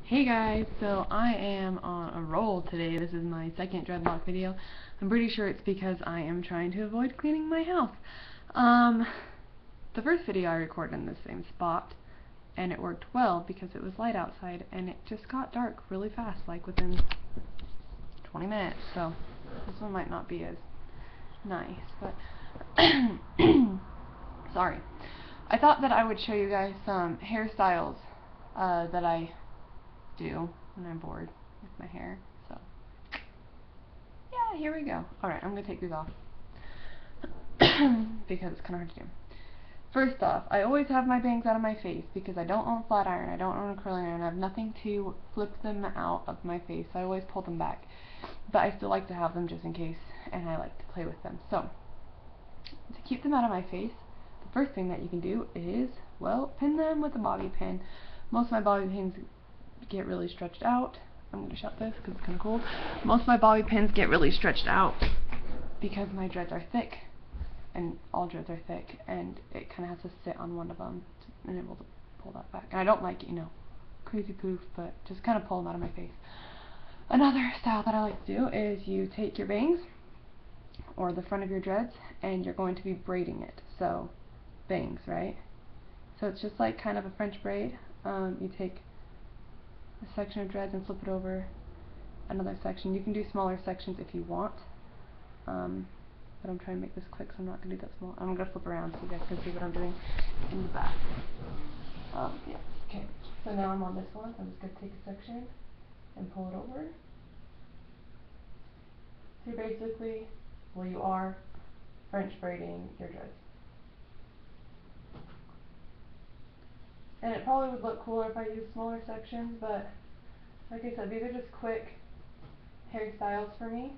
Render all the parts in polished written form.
Hey guys, so I am on a roll today. This is my second dreadlock video. I'm pretty sure it's because I am trying to avoid cleaning my house. The first video I recorded in the same spot, and it worked well because it was light outside, and it just got dark really fast, like within 20 minutes, so this one might not be as nice, but sorry. I thought that I would show you guys some hairstyles that I do when I'm bored with my hair. So yeah, here we go. Alright, I'm gonna take these off because it's kinda hard to do. First off, I always have my bangs out of my face because I don't own a flat iron, I don't own a curling iron, I have nothing to flip them out of my face, so I always pull them back. But I still like to have them just in case, and I like to play with them. So, to keep them out of my face, the first thing that you can do is, well, pin them with a bobby pin. Most of my bobby pins get really stretched out. I'm going to shut this because it's kind of cold. Most of my bobby pins get really stretched out because my dreads are thick, and all dreads are thick, and it kind of has to sit on one of them to be able to pull that back. And I don't like, you know, crazy poof, but just kind of pull them out of my face. Another style that I like to do is you take your bangs or the front of your dreads and you're going to be braiding it. So bangs, right? So it's just like kind of a French braid. You take a section of dreads and flip it over another section. You can do smaller sections if you want, but I'm trying to make this quick, so I'm not going to do that small. I'm going to flip around so you guys can see what I'm doing in the back. Yeah. Okay, so now I'm on this one. I'm just going to take a section and pull it over. So you're basically, well, you are French braiding your dreads. And it probably would look cooler if I used smaller sections, but like I said, these are just quick hairstyles for me.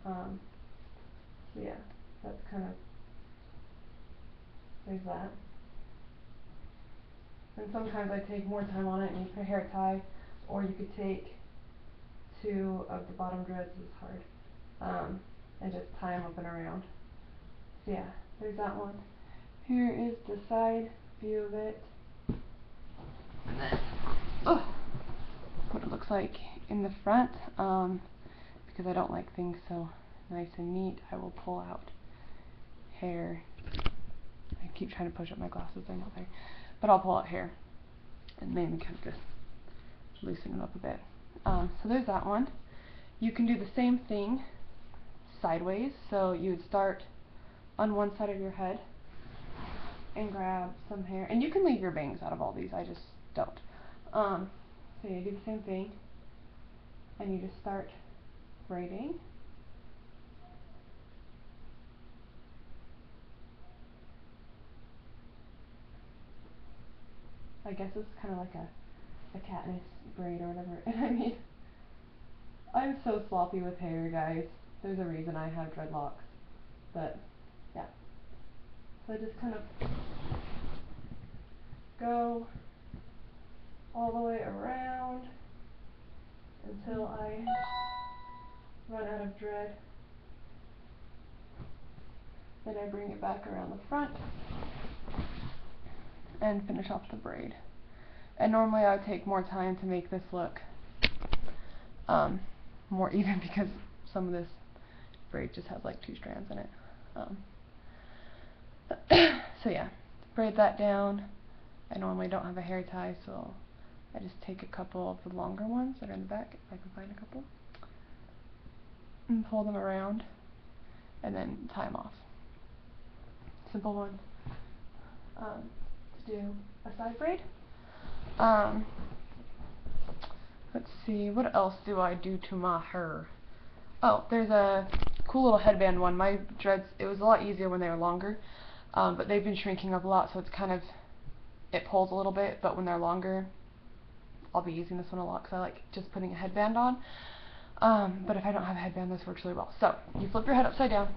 So yeah, that's kind of, there's that. And sometimes I take more time on it and you put a hair tie, or you could take two of the bottom dreads, it's hard, and just tie them up and around. So yeah, there's that one. Here is the side view of it. And then, what it looks like in the front, because I don't like things so nice and neat, I will pull out hair. I keep trying to push up my glasses, they're not there. But I'll pull out hair and maybe kind of just loosen them up a bit. So there's that one. You can do the same thing sideways. So you would start on one side of your head and grab some hair. And you can leave your bangs out of all these, I just don't. So you do the same thing, and you just start braiding. I guess it's kind of like a Katniss braid or whatever. And I mean, I'm so sloppy with hair, guys. There's a reason I have dreadlocks. But, yeah. So I just kind of go all the way around until I run out of dread. Then I bring it back around the front and finish off the braid. And normally I would take more time to make this look more even because some of this braid just has like 2 strands in it. So yeah, braid that down. I normally don't have a hair tie, so I just take a couple of the longer ones that are in the back, if I can find a couple, and pull them around, and then tie them off. Simple one. To do a side braid. Let's see, what else do I do to my hair? Oh, there's a cool little headband one. My dreads, it was a lot easier when they were longer, but they've been shrinking up a lot, so it's kind of, it pulls a little bit, but when they're longer, I'll be using this one a lot because I like just putting a headband on. But if I don't have a headband, this works really well. So, you flip your head upside down.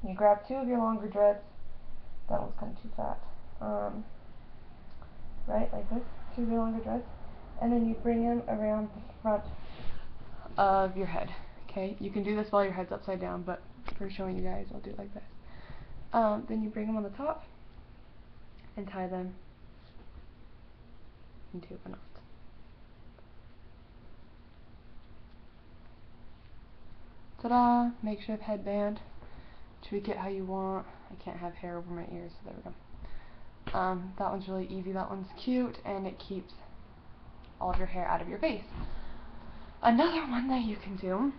You grab 2 of your longer dreads. That one's kind of too fat. Right, like this, 2 of your longer dreads. And then you bring them around the front of your head. Okay, you can do this while your head's upside down, but for showing you guys, I'll do it like this. Then you bring them on the top and tie them into a knot. Ta-da! Makeshift headband. Tweak it how you want. I can't have hair over my ears, so there we go. That one's really easy. That one's cute, and it keeps all of your hair out of your face. Another one that you can do,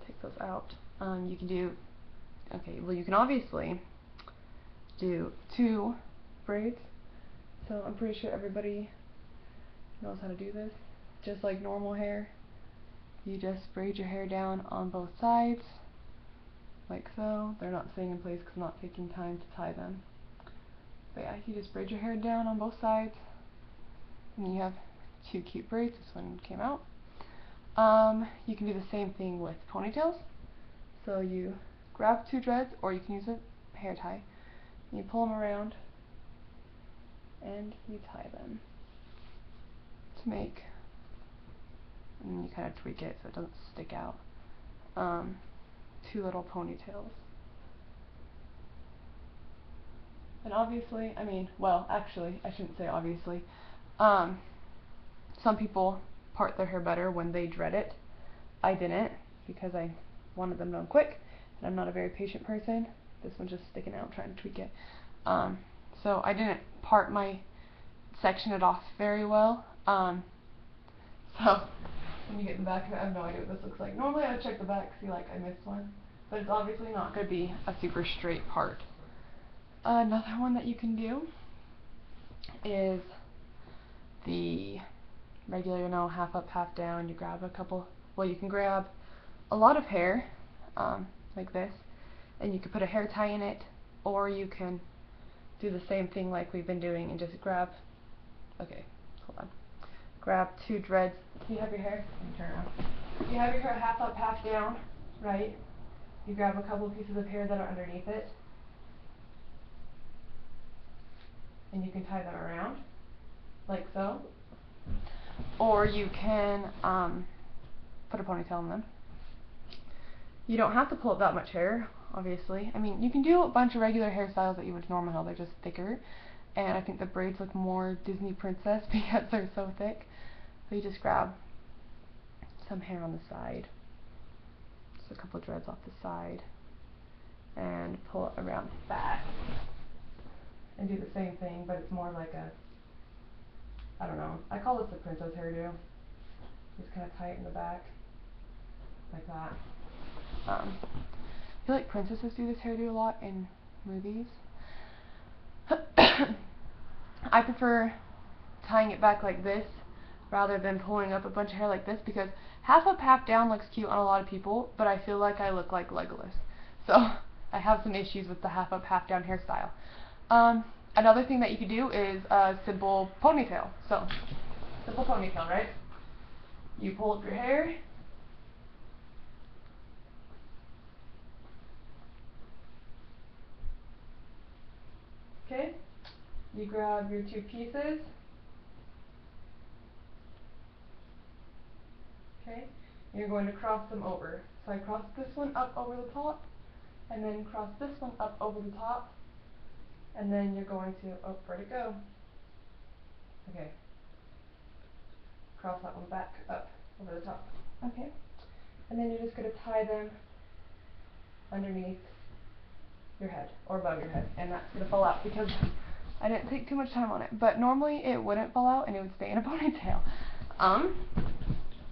take those out, you can do, okay, well you can obviously do 2 braids, so I'm pretty sure everybody knows how to do this. Just like normal hair, you just braid your hair down on both sides, like so. They're not staying in place because I'm not taking time to tie them. But yeah, you just braid your hair down on both sides, and you have 2 cute braids. This one came out. You can do the same thing with ponytails. So you grab 2 dreads, or you can use a hair tie. You pull them around, and you tie them to make, and you kind of tweak it so it doesn't stick out. 2 little ponytails. And obviously, I mean, well, actually, I shouldn't say obviously. Some people part their hair better when they dread it. I didn't, because I wanted them done quick, and I'm not a very patient person. This one's just sticking out, trying to tweak it. So I didn't section it off very well. So when you get in the back of it, I have no idea what this looks like. Normally I would check the back, see like I missed one, but it's obviously not going to be a super straight part. Another one that you can do is the regular, half up, half down. You grab a couple, well, you can grab a lot of hair, like this, and you can put a hair tie in it, or you can do the same thing like we've been doing and just grab, okay, hold on, grab 2 dreads. You have your hair, let me turn around. You have your hair half up, half down, right? You grab a couple of pieces of hair that are underneath it, and you can tie them around, like so. Or you can put a ponytail in them. You don't have to pull up that much hair, obviously. I mean, you can do a bunch of regular hairstyles that you would normal, they're just thicker. And I think the braids look more Disney princess because they're so thick. So you just grab some hair on the side, just a couple of dreads off the side, and pull it around the back. And do the same thing, but it's more like a, I don't know, I call this the princess hairdo. Just kind of tie it in the back, like that. I feel like princesses do this hairdo a lot in movies. I prefer tying it back like this rather than pulling up a bunch of hair like this, because half up, half down looks cute on a lot of people, but I feel like I look like Legolas. So I have some issues with the half up, half down hairstyle. Another thing that you could do is a simple ponytail. So, simple ponytail, right? You pull up your hair, okay? You grab your 2 pieces, okay? And you're going to cross them over. So I cross this one up over the top, and then cross this one up over the top, and then you're going to, oh, where'd it go? Okay. Cross that one back up over the top. Okay. And then you're just going to tie them underneath your head, or above your head, and that's going to fall out because I didn't take too much time on it. But normally it wouldn't fall out and it would stay in a ponytail.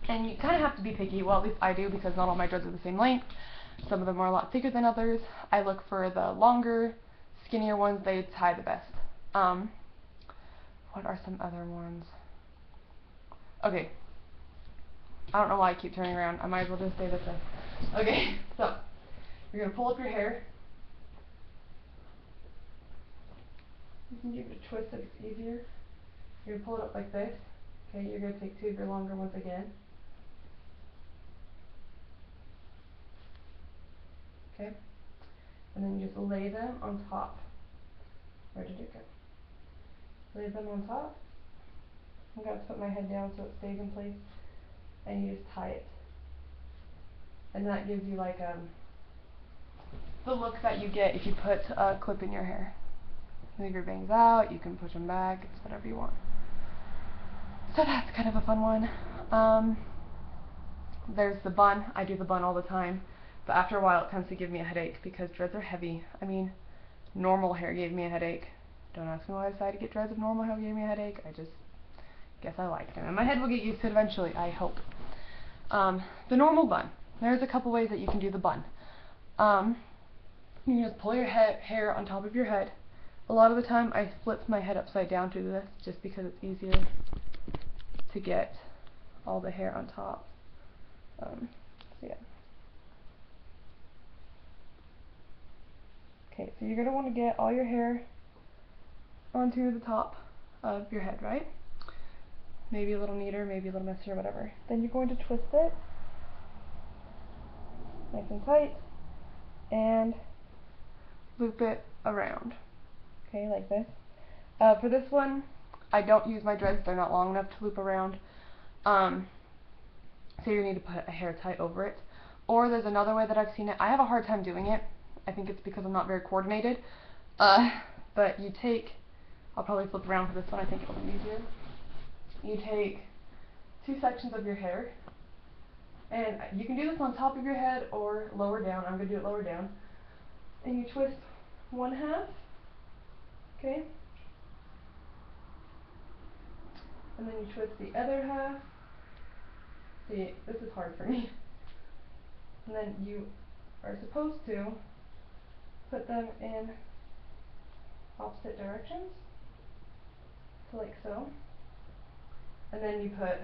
And you kind of have to be picky. Well, at least I do, because not all my dreads are the same length. Some of them are a lot thicker than others. I look for the longer, skinnier ones. They tie the best. What are some other ones? Okay. I don't know why I keep turning around. I might as well just stay this way. Okay, so you're going to pull up your hair. You can give it a twist if it's easier. You're going to pull it up like this. Okay, you're going to take 2 of your longer ones again. Okay, and then you just lay them on top. Where did it go? Lay them on top. I'm going to put my head down so it stays in place. And you just tie it. And that gives you like the look that you get if you put a clip in your hair. leave your bangs out, you can push them back, it's whatever you want. So that's kind of a fun one. There's the bun. I do the bun all the time, but after a while it tends to give me a headache because dreads are heavy. I mean, normal hair gave me a headache. Don't ask me why I decided to get dreads if normal hair gave me a headache. I just guess I like them. And my head will get used to it eventually, I hope. The normal bun. There's a couple ways that you can do the bun. You can just pull your hair on top of your head. A lot of the time I flip my head upside down to do this just because it's easier to get all the hair on top. So yeah. Okay, so you're going to want to get all your hair onto the top of your head, right? Maybe a little neater, maybe a little messier, whatever. Then you're going to twist it nice and tight and loop it around. Okay, like this. For this one, I don't use my dreads, they're not long enough to loop around. So you need to put a hair tie over it. Or there's another way that I've seen it. I have a hard time doing it. I think it's because I'm not very coordinated. But you take, I'll probably flip around for this one, I think it'll be easier. You take two sections of your hair, and you can do this on top of your head or lower down. I'm going to do it lower down. And you twist one half, okay? And then you twist the other half. See, this is hard for me. And then you are supposed to put them in opposite directions, so like so. And then you put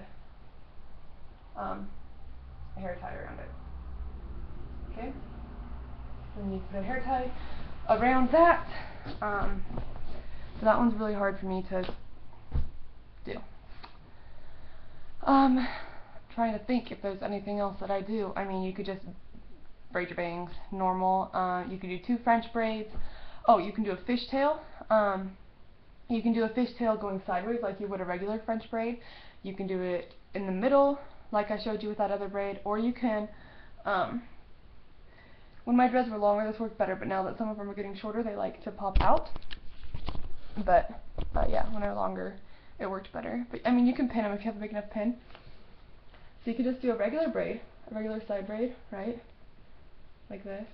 a hair tie around it. Okay? Then you put a hair tie around that. So that one's really hard for me to do. Trying to think if there's anything else that I do. I mean, you could just braid your bangs normal. You could do 2 French braids. Oh, you can do a fishtail. You can do a fishtail going sideways like you would a regular French braid. You can do it in the middle like I showed you with that other braid, or you can, when my dreads were longer this worked better, but now that some of them are getting shorter they like to pop out. But yeah, when they're longer it worked better. But I mean, you can pin them if you have a big enough pin. So you could just do a regular braid, a regular side braid, right? Like this.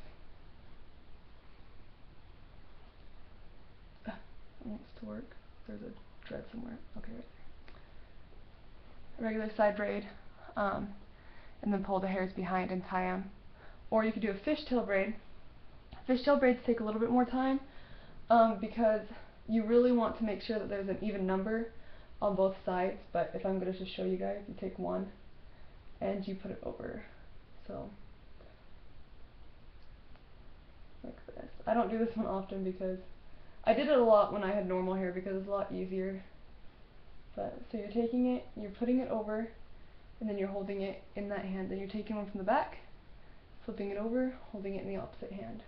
It wants to work. There's a thread somewhere. Okay, right there. A regular side braid, and then pull the hairs behind and tie them. Or you could do a fishtail braid. Fishtail braids take a little bit more time because you really want to make sure that there's an even number on both sides. But if I'm going to just show you guys, you take one and you put it over. So like this. I don't do this one often because I did it a lot when I had normal hair because it's a lot easier. But so you're taking it, you're putting it over, and then you're holding it in that hand. Then you're taking one from the back, flipping it over, holding it in the opposite hand.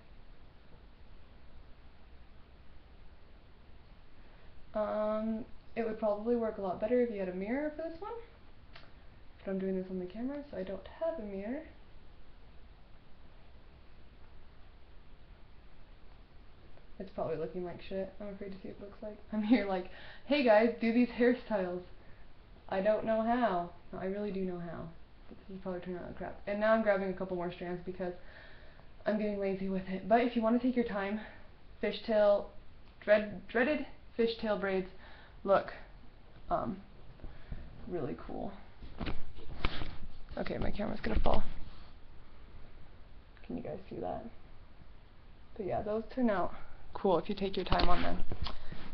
It would probably work a lot better if you had a mirror for this one. But I'm doing this on the camera, so I don't have a mirror. It's probably looking like shit. I'm afraid to see what it looks like. I'm here like, hey guys, do these hairstyles. I don't know how. No, I really do know how. But this is probably turning out like crap. And now I'm grabbing a couple more strands because I'm getting lazy with it. But if you want to take your time, fishtail, dreaded fishtail braids look really cool. Okay, my camera's gonna fall. Can you guys see that? But yeah, those turn out cool if you take your time on them.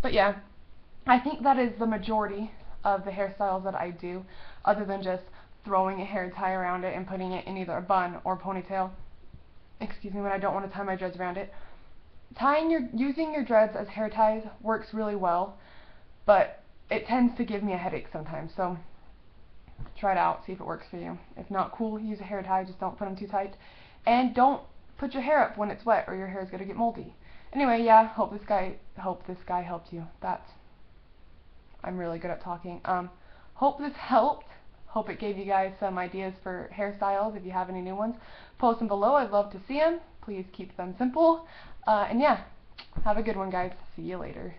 But yeah, I think that is the majority of the hairstyles that I do, other than just throwing a hair tie around it and putting it in either a bun or ponytail. Excuse me, when I don't want to tie my dreads around it. Using your dreads as hair ties works really well, but it tends to give me a headache sometimes, so try it out, see if it works for you. If not, cool, use a hair tie, just don't put them too tight. And don't put your hair up when it's wet or your hair is going to get moldy. Anyway, yeah, hope this guy helped you. I'm really good at talking. Hope this helped. Hope it gave you guys some ideas for hairstyles. If you have any new ones, post them below. I'd love to see them. Please keep them simple. And yeah, Have a good one, guys. See you later.